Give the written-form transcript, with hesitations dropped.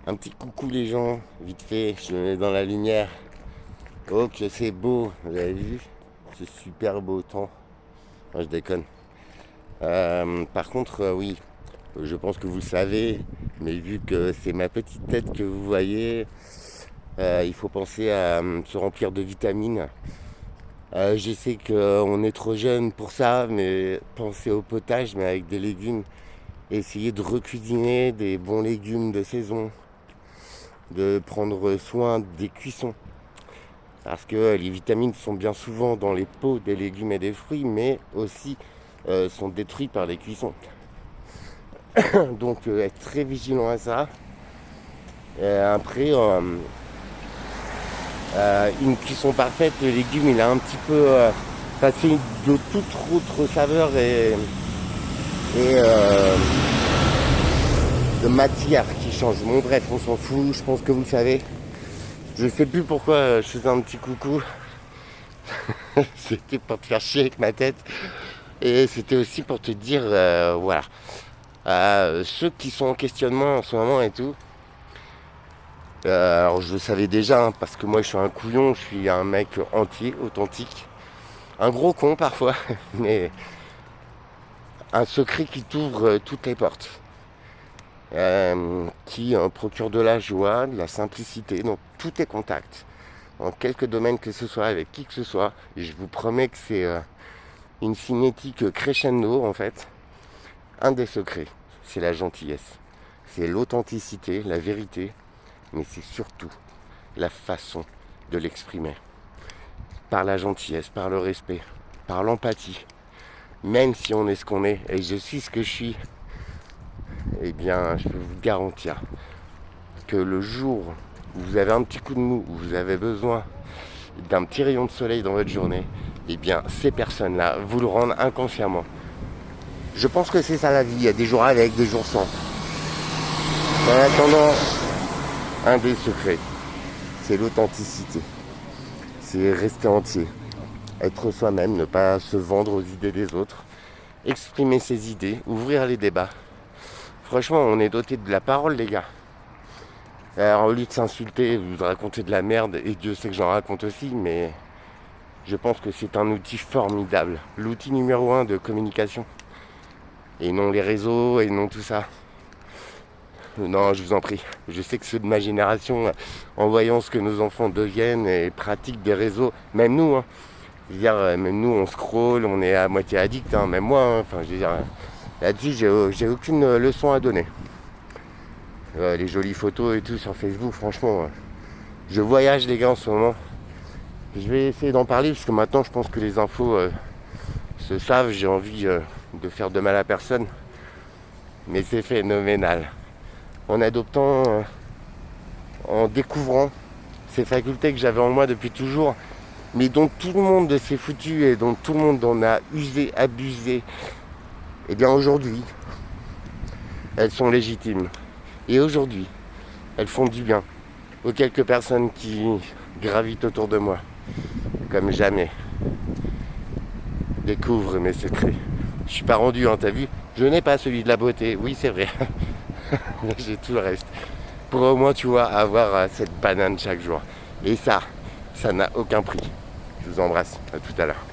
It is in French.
Un petit coucou les gens, vite fait, je me mets dans la lumière. Oh que c'est beau, vous avez vu? Ce super beau temps. Moi je déconne. Par contre, oui, je pense que vous le savez, mais vu que c'est ma petite tête que vous voyez, il faut penser à se remplir de vitamines. Je sais qu'on est trop jeune pour ça, mais pensez au potage, mais avec des légumes. Essayez de recuisiner des bons légumes de saison, de prendre soin des cuissons. Parce que les vitamines sont bien souvent dans les peaux des légumes et des fruits, mais aussi sont détruits par les cuissons. Donc être très vigilant à ça. Après, une cuisson parfaite, le légume il a un petit peu passé de toute autre saveur et de matière qui change. Bon bref, on s'en fout, je pense que vous le savez. Je sais plus pourquoi je faisais un petit coucou. C'était pour te faire chier avec ma tête. Et c'était aussi pour te dire, voilà. Ceux qui sont en questionnement en ce moment et tout. Alors je le savais déjà, hein, parce que moi je suis un couillon, je suis un mec entier, authentique. Un gros con parfois, mais un secret qui t'ouvre toutes les portes. Qui procure de la joie, de la simplicité dans tous tes contacts. En quelques domaines que ce soit, avec qui que ce soit. Et je vous promets que c'est une cinétique crescendo en fait. Un des secrets, c'est la gentillesse. C'est l'authenticité, la vérité, mais c'est surtout la façon de l'exprimer. Par la gentillesse, par le respect, par l'empathie. Même si on est ce qu'on est, et je suis ce que je suis, eh bien, je peux vous garantir que le jour où vous avez un petit coup de mou, où vous avez besoin d'un petit rayon de soleil dans votre journée, eh bien, ces personnes-là vous le rendent inconsciemment. Je pense que c'est ça la vie, il y a des jours avec, des jours sans. En attendant, un des secrets, c'est l'authenticité. C'est rester entier, être soi-même, ne pas se vendre aux idées des autres, exprimer ses idées, ouvrir les débats. Franchement, on est doté de la parole, les gars. Alors, au lieu de s'insulter, vous racontez de la merde, et Dieu sait que j'en raconte aussi, mais je pense que c'est un outil formidable. L'outil numéro 1 de communication. Et non les réseaux, et non tout ça. Non, je vous en prie. Je sais que ceux de ma génération, en voyant ce que nos enfants deviennent et pratiquent des réseaux, même nous, hein, je veux dire, même nous, on scrolle, on est à moitié addict, hein, même moi, hein, enfin, je veux dire, là-dessus, j'ai aucune leçon à donner. Les jolies photos et tout sur Facebook, franchement, je voyage les gars en ce moment. Je vais essayer d'en parler parce que maintenant je pense que les infos se savent, j'ai envie de faire de mal à personne. Mais c'est phénoménal. En adoptant, en découvrant ces facultés que j'avais en moi depuis toujours, mais dont tout le monde s'est foutu et dont tout le monde en a usé, abusé, et bien aujourd'hui, elles sont légitimes. Et aujourd'hui, elles font du bien aux quelques personnes qui gravitent autour de moi. Comme jamais. Découvre mes secrets. Je suis pas rendu, hein, t'as vu? Je n'ai pas celui de la beauté, oui c'est vrai. J'ai tout le reste. Pour au moins, tu vois, avoir cette banane chaque jour. Et ça n'a aucun prix. Je vous embrasse, à tout à l'heure.